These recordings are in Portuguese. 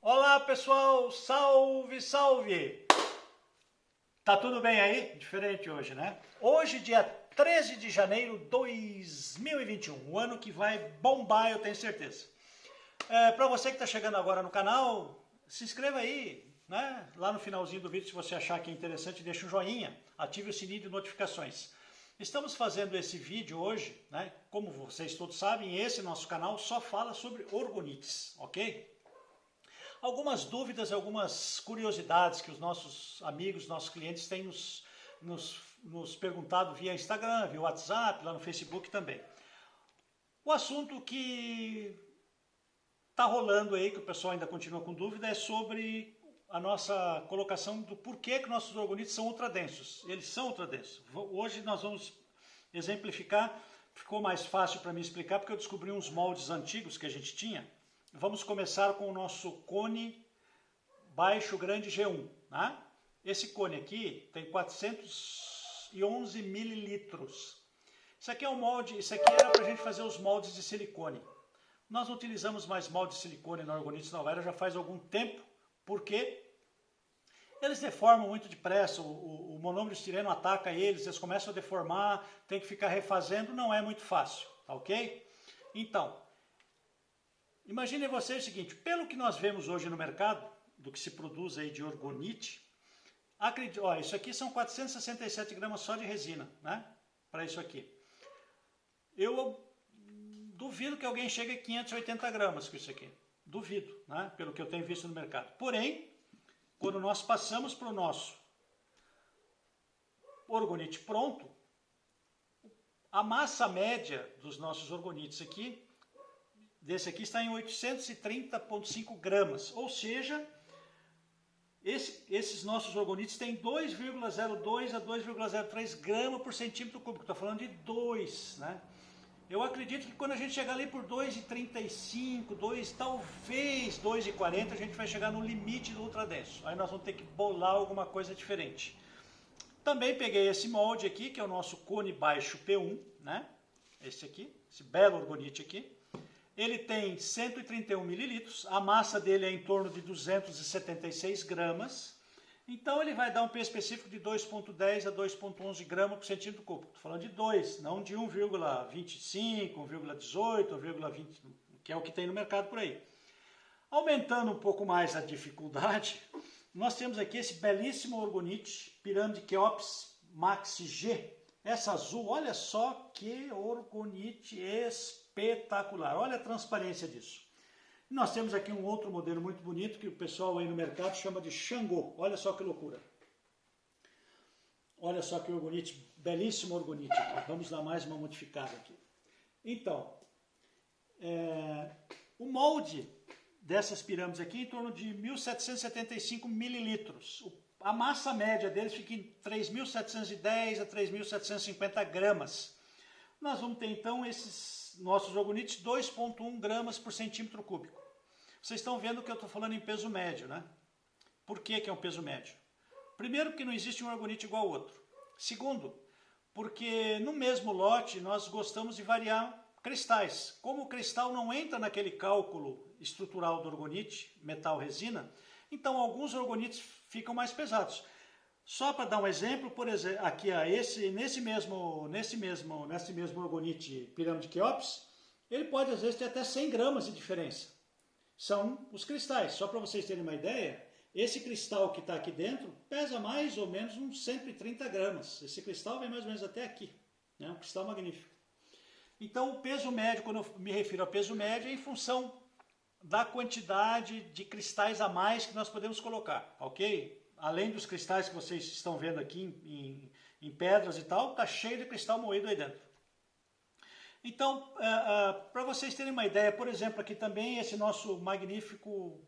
Olá pessoal, salve, salve! Tá tudo bem aí? Diferente hoje, né? Hoje, dia 13 de janeiro de 2021, um ano que vai bombar, eu tenho certeza. Para você que está chegando agora no canal, se inscreva aí, né? Lá no finalzinho do vídeo, se você achar que é interessante, deixa um joinha, ative o sininho de notificações. Estamos fazendo esse vídeo hoje, né? Como vocês todos sabem, esse nosso canal só fala sobre orgonites, ok? Algumas dúvidas, algumas curiosidades que os nossos amigos, nossos clientes têm nos perguntado via Instagram, via WhatsApp, lá no Facebook também. O assunto que está rolando aí, que o pessoal ainda continua com dúvida, é sobre a nossa colocação do porquê que nossos orgonites são ultradensos. Eles são ultradensos. Hoje nós vamos exemplificar, ficou mais fácil para mim explicar, porque eu descobri uns moldes antigos que a gente tinha. Vamos começar com o nosso cone baixo grande G1. Né? Esse cone aqui tem 411 mililitros. Isso aqui é um molde, isso aqui era para a gente fazer os moldes de silicone. Nós não utilizamos mais molde de silicone na Orgonites Nova Era já faz algum tempo, porque eles deformam muito depressa, o monômero de estireno ataca eles começam a deformar, tem que ficar refazendo, não é muito fácil, tá ok? Então, imaginem vocês o seguinte, pelo que nós vemos hoje no mercado, do que se produz aí de orgonite, isso aqui são 467 gramas só de resina, né? Para isso aqui. Eu duvido que alguém chegue a 580 gramas com isso aqui. Duvido, né? Pelo que eu tenho visto no mercado. Porém, quando nós passamos para o nosso orgonite pronto, a massa média dos nossos orgonites aqui, desse aqui está em 830,5 gramas, ou seja, esses nossos orgonites têm 2,02 a 2,03 gramas por centímetro cúbico, estou falando de 2, né? Eu acredito que quando a gente chegar ali por 2,35, talvez 2,40, a gente vai chegar no limite do ultradenso. Aí nós vamos ter que bolar alguma coisa diferente. Também peguei esse molde aqui, que é o nosso cone baixo P1, né? Esse aqui, esse belo orgonite aqui. Ele tem 131 mililitros, a massa dele é em torno de 276 gramas. Então ele vai dar um peso específico de 2,10 a 2,11 gramas por centímetro cúbico. Estou falando de 2, não de 1,25, 1,18, 1,20, que é o que tem no mercado por aí. Aumentando um pouco mais a dificuldade, nós temos aqui esse belíssimo orgonite, Pirâmide Cheops Max G. Essa azul, olha só que orgonite espetacular. Olha a transparência disso. Nós temos aqui um outro modelo muito bonito que o pessoal aí no mercado chama de Xangô. Olha só que loucura. Olha só que orgonite, belíssimo orgonite. Vamos dar mais uma modificada aqui. Então, o molde dessas pirâmides aqui é em torno de 1.775 mililitros. A massa média deles fica em 3.710 a 3.750 gramas. Nós vamos ter então esses nossos orgonites 2,1 gramas por centímetro cúbico. Vocês estão vendo que eu estou falando em peso médio, né? Por que é um peso médio? Primeiro, porque não existe um orgonite igual ao outro. Segundo, porque no mesmo lote nós gostamos de variar cristais. Como o cristal não entra naquele cálculo estrutural do orgonite, metal-resina, então alguns orgonites ficam mais pesados. Só para dar um exemplo, por exemplo, aqui nesse mesmo orgonite Pirâmide Cheops, ele pode às vezes ter até 100 gramas de diferença. São os cristais. Só para vocês terem uma ideia, esse cristal que está aqui dentro pesa mais ou menos uns 130 gramas. Esse cristal vem mais ou menos até aqui. É um cristal magnífico. Então o peso médio, quando eu me refiro ao peso médio, é em função da quantidade de cristais a mais que nós podemos colocar, ok? Além dos cristais que vocês estão vendo aqui em pedras e tal, está cheio de cristal moído aí dentro. Então, para vocês terem uma ideia, por exemplo, aqui também esse nosso magnífico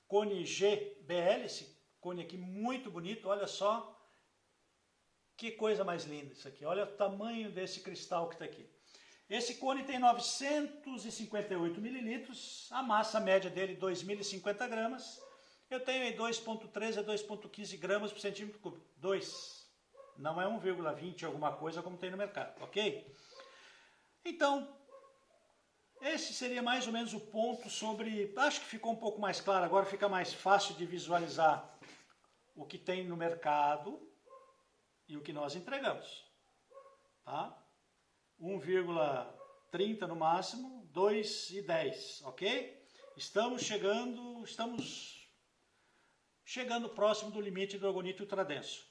cone GBL, esse cone aqui muito bonito, olha só que coisa mais linda isso aqui, olha o tamanho desse cristal que está aqui. Esse cone tem 958 mililitros, a massa média dele 2.050 gramas, eu tenho aí 2,13 a 2,15 gramas por centímetro cúbico. 2. Não é 1,20 alguma coisa como tem no mercado, ok? Então, esse seria mais ou menos o ponto sobre... Acho que ficou um pouco mais claro, agora fica mais fácil de visualizar o que tem no mercado e o que nós entregamos. Tá? 1,30 no máximo, 2,10, ok? Estamos chegando próximo do limite do orgonite ultradenso.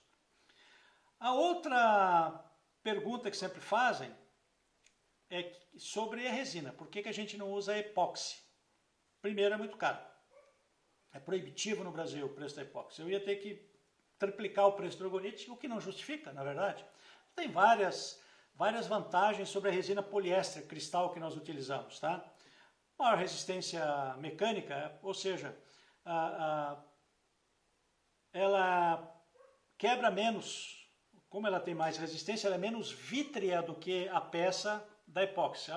A outra pergunta que sempre fazem é sobre a resina. Por que a gente não usa epóxi? Primeiro, é muito caro. É proibitivo no Brasil o preço da epóxi. Eu ia ter que triplicar o preço do orgonite, o que não justifica, na verdade. Tem várias vantagens sobre a resina poliéster cristal que nós utilizamos, tá? Maior resistência mecânica, ou seja, ela quebra menos, como ela tem mais resistência, ela é menos vítrea do que a peça da epóxi,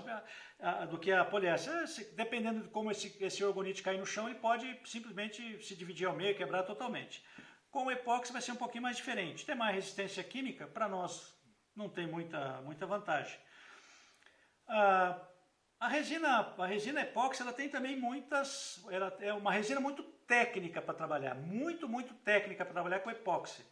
do que a poliéster. Dependendo de como esse orgonite cair no chão, ele pode simplesmente se dividir ao meio, quebrar totalmente. Com o epóxi vai ser um pouquinho mais diferente. Tem mais resistência química, para nós não tem muita vantagem. A resina epóxi, ela tem também ela é uma resina muito técnica para trabalhar, muito técnica para trabalhar com epóxi.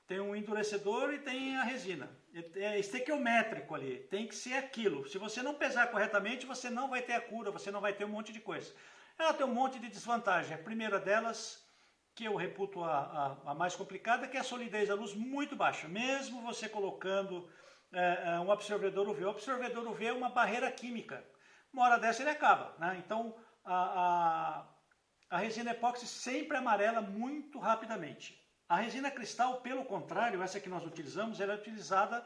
Tem um endurecedor e tem a resina. É estequiométrico ali, tem que ser aquilo. Se você não pesar corretamente, você não vai ter a cura, você não vai ter um monte de coisa. Ela tem um monte de desvantagem. A primeira delas, que eu reputo a mais complicada, que é a solidez da luz muito baixa. Mesmo você colocando um absorvedor UV. O absorvedor UV é uma barreira química. Uma hora dessa ele acaba, né? Então, a resina epóxi sempre amarela muito rapidamente. A resina cristal, pelo contrário, essa que nós utilizamos, ela é utilizada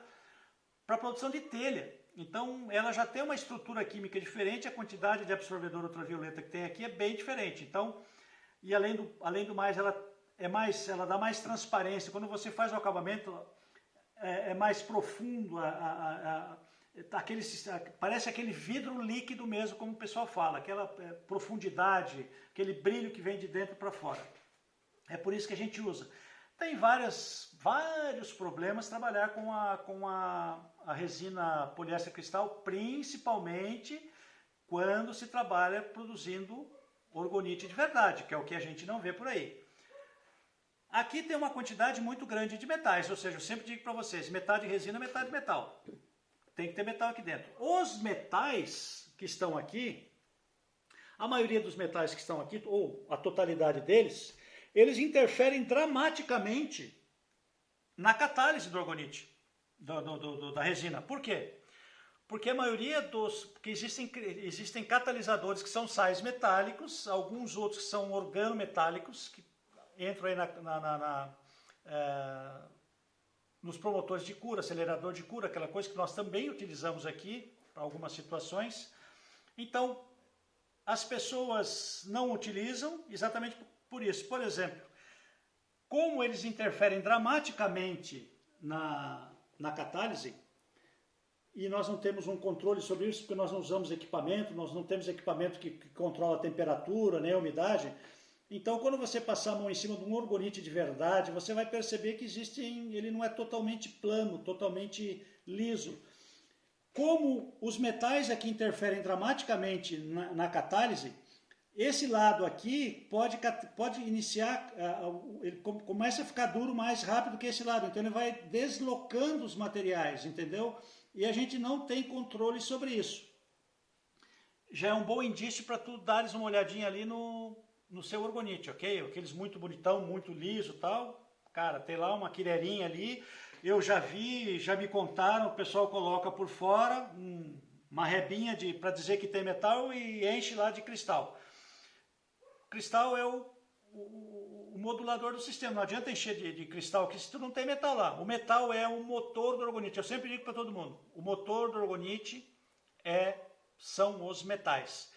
para a produção de telha. Então, ela já tem uma estrutura química diferente, a quantidade de absorvedor ultravioleta que tem aqui é bem diferente. Então, e além do mais, ela dá mais transparência. Quando você faz o acabamento, é mais profundo, parece aquele vidro líquido mesmo, como o pessoal fala, aquela profundidade, aquele brilho que vem de dentro para fora. É por isso que a gente usa. Tem vários problemas trabalhar com a resina poliéster cristal, principalmente quando se trabalha produzindo orgonite de verdade, que é o que a gente não vê por aí. Aqui tem uma quantidade muito grande de metais, ou seja, eu sempre digo para vocês, metade resina, metade metal. Tem que ter metal aqui dentro. Os metais que estão aqui, a maioria dos metais que estão aqui, ou a totalidade deles, eles interferem dramaticamente na catálise do orgonite, da resina. Por quê? Porque a maioria porque existem catalisadores que são sais metálicos, alguns outros que são organometálicos, que entram aí nos promotores de cura, acelerador de cura, aquela coisa que nós também utilizamos aqui para algumas situações. Então, as pessoas não utilizam exatamente por isso. Por exemplo, como eles interferem dramaticamente na catálise, e nós não temos um controle sobre isso, porque nós não usamos equipamento, nós não temos equipamento que controla a temperatura, nem a umidade. Então, quando você passar a mão em cima de um orgonite de verdade, você vai perceber que ele não é totalmente plano, totalmente liso. Como os metais aqui interferem dramaticamente na catálise, esse lado aqui pode iniciar, ele começa a ficar duro mais rápido que esse lado, então ele vai deslocando os materiais, entendeu? E a gente não tem controle sobre isso. Já é um bom indício para tu dares uma olhadinha ali no seu orgonite, ok? Aqueles muito bonitão, muito liso e tal. Cara, tem lá uma quireirinha ali. Eu já vi, já me contaram, o pessoal coloca por fora uma rebinha para dizer que tem metal e enche lá de cristal. Cristal é o modulador do sistema. Não adianta encher de cristal aqui se tu não tem metal lá. O metal é o motor do orgonite. Eu sempre digo para todo mundo, o motor do orgonite são os metais.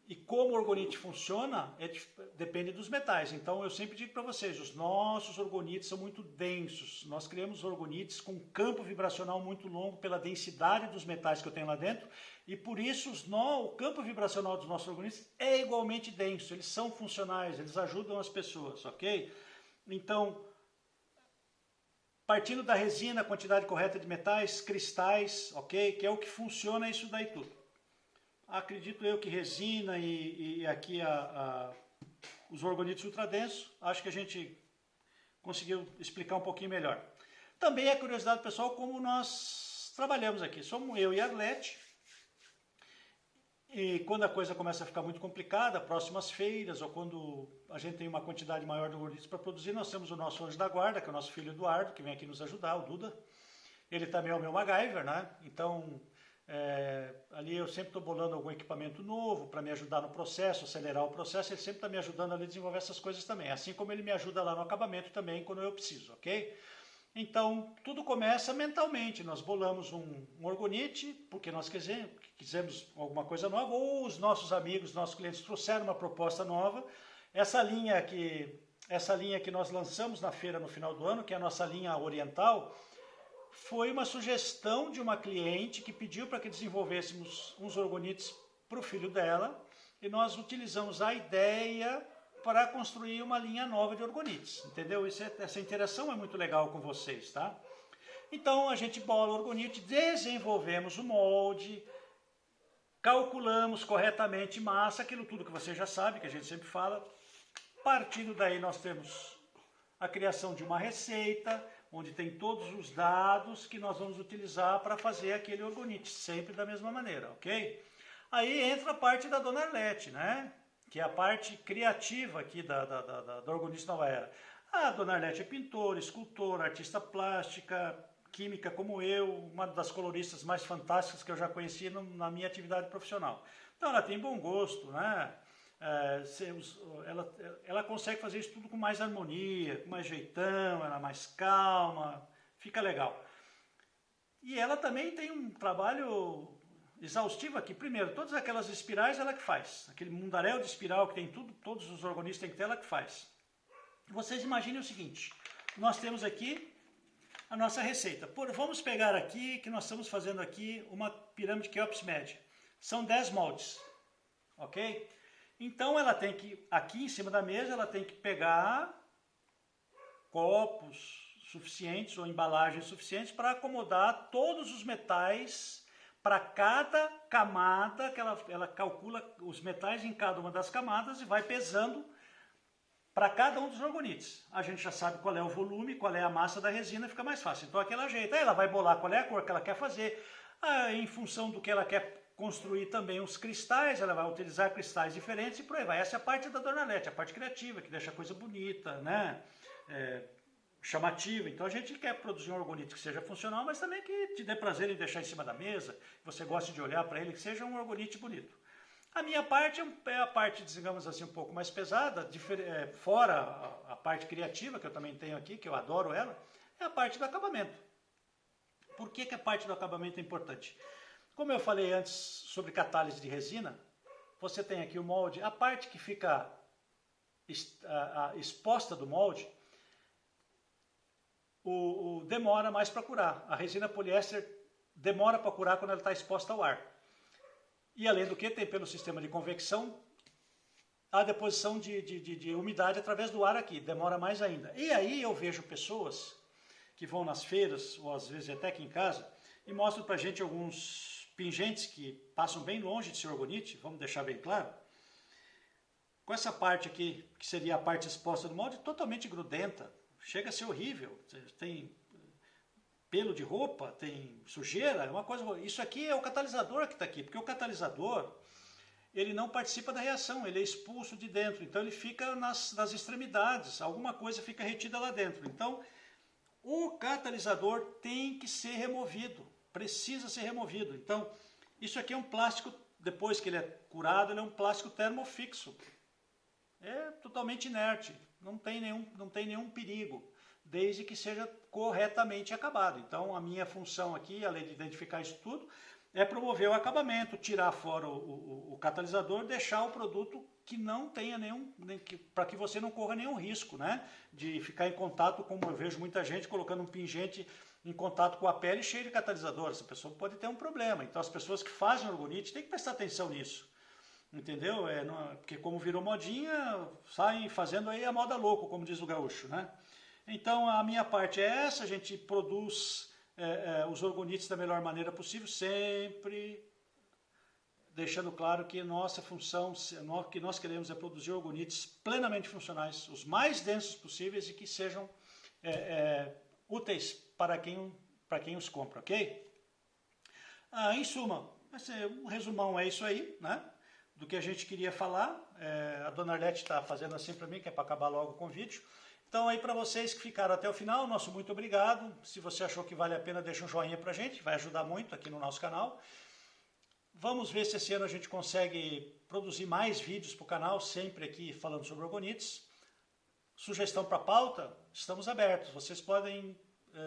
E como o orgonite funciona, depende dos metais. Então eu sempre digo para vocês, os nossos orgonites são muito densos. Nós criamos orgonites com um campo vibracional muito longo pela densidade dos metais que eu tenho lá dentro. E por isso o campo vibracional dos nossos orgonites é igualmente denso. Eles são funcionais, eles ajudam as pessoas, ok? Então, partindo da resina, a quantidade correta de metais, cristais, ok? Que é o que funciona isso daí tudo. acredito eu que resina e aqui os orgonites ultradensos, acho que a gente conseguiu explicar um pouquinho melhor. Também é curiosidade pessoal como nós trabalhamos aqui. Somos eu e a Arlete. E quando a coisa começa a ficar muito complicada, próximas feiras, ou quando a gente tem uma quantidade maior de orgonites para produzir, nós temos o nosso anjo da guarda, que é o nosso filho Eduardo, que vem aqui nos ajudar, o Duda. Ele também é o meu MacGyver, né? Então, ali eu sempre estou bolando algum equipamento novo para me ajudar no processo, acelerar o processo. Ele sempre está me ajudando a desenvolver essas coisas também. Assim como ele me ajuda lá no acabamento também, quando eu preciso, ok? Então, tudo começa mentalmente. Nós bolamos um orgonite, porque nós quisemos alguma coisa nova, ou os nossos amigos, nossos clientes trouxeram uma proposta nova. Essa linha que nós lançamos na feira no final do ano, que é a nossa linha oriental, foi uma sugestão de uma cliente que pediu para que desenvolvêssemos uns orgonites para o filho dela, e nós utilizamos a ideia para construir uma linha nova de orgonites, entendeu? Essa interação é muito legal com vocês, tá? Então a gente bola o orgonite, desenvolvemos o molde, calculamos corretamente massa, aquilo tudo que você já sabe, que a gente sempre fala. Partindo daí nós temos a criação de uma receita, onde tem todos os dados que nós vamos utilizar para fazer aquele orgonite, sempre da mesma maneira, ok? Aí entra a parte da Dona Arlete, né? Que é a parte criativa aqui da Orgonite Nova Era. A Dona Arlete é pintora, escultora, artista plástica, química como eu, uma das coloristas mais fantásticas que eu já conheci na minha atividade profissional. Então ela tem bom gosto, né? Ela consegue fazer isso tudo com mais harmonia, com mais jeitão, ela é mais calma, fica legal. E ela também tem um trabalho exaustivo aqui. Primeiro, todas aquelas espirais ela que faz. Aquele mundaréu de espiral que tem tudo, todos os organismos têm que ter, ela que faz. Vocês imaginem o seguinte, nós temos aqui a nossa receita. Vamos pegar aqui, que nós estamos fazendo aqui uma pirâmide Keops média. São 10 moldes, ok? Então ela tem que, aqui em cima da mesa, ela tem que pegar copos suficientes ou embalagens suficientes para acomodar todos os metais para cada camada, que ela calcula os metais em cada uma das camadas e vai pesando para cada um dos orgonites. A gente já sabe qual é o volume, qual é a massa da resina, fica mais fácil. Então aquela ajeita, aí ela vai bolar qual é a cor que ela quer fazer, em função do que ela quer construir também os cristais, ela vai utilizar cristais diferentes e por aí vai. Essa é a parte da Dona Arlete, a parte criativa, que deixa a coisa bonita, né? Chamativa. Então a gente quer produzir um orgonite que seja funcional, mas também que te dê prazer em deixar em cima da mesa, que você goste de olhar para ele, que seja um orgonite bonito. A minha parte é a parte, digamos assim, um pouco mais pesada, fora a parte criativa, que eu também tenho aqui, que eu adoro ela, é a parte do acabamento. Por que a parte do acabamento é importante? Como eu falei antes sobre catálise de resina, você tem aqui o molde, a parte que fica exposta do molde, demora mais para curar. A resina poliéster demora para curar quando ela está exposta ao ar. E além do que, tem pelo sistema de convecção a deposição de umidade através do ar aqui, demora mais ainda. E aí eu vejo pessoas que vão nas feiras, ou às vezes até aqui em casa, e mostram para a gente alguns pingentes que passam bem longe de ser orgonite, vamos deixar bem claro, com essa parte aqui, que seria a parte exposta do molde, totalmente grudenta. Chega a ser horrível, tem pelo de roupa, tem sujeira, é uma coisa. Isso aqui é o catalisador que está aqui, porque o catalisador ele não participa da reação, ele é expulso de dentro, então ele fica nas extremidades, alguma coisa fica retida lá dentro. Então o catalisador tem que ser removido, precisa ser removido. Então isso aqui é um plástico, depois que ele é curado, ele é um plástico termofixo, é totalmente inerte. Não tem nenhum perigo, desde que seja corretamente acabado. Então, a minha função aqui, além de identificar isso tudo, é promover o acabamento, tirar fora o catalisador, deixar o produto que não tenha para que você não corra nenhum risco, né? De ficar em contato, como eu vejo muita gente colocando um pingente em contato com a pele cheio de catalisador. Essa pessoa pode ter um problema. Então, as pessoas que fazem orgonite têm que prestar atenção nisso. Entendeu? Porque como virou modinha, saem fazendo aí a moda louco, como diz o gaúcho, né? Então a minha parte é essa, a gente produz os orgonites da melhor maneira possível, sempre deixando claro que nossa função, que nós queremos é produzir orgonites plenamente funcionais, os mais densos possíveis e que sejam úteis para quem os compra, ok? Em suma, um resumão é isso aí, né? Do que a gente queria falar. A dona Arlete está fazendo assim para mim, que é para acabar logo com o vídeo. Então aí para vocês que ficaram até o final, nosso muito obrigado. Se você achou que vale a pena, deixa um joinha para a gente, vai ajudar muito aqui no nosso canal. Vamos ver se esse ano a gente consegue produzir mais vídeos para o canal, sempre aqui falando sobre orgonites. Sugestão para pauta, estamos abertos. Vocês podem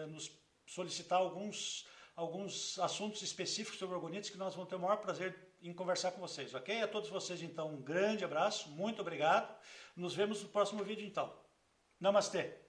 nos solicitar alguns assuntos específicos sobre orgonites que nós vamos ter o maior prazer em conversar com vocês, ok? A todos vocês, então, um grande abraço, muito obrigado. Nos vemos no próximo vídeo, então. Namastê!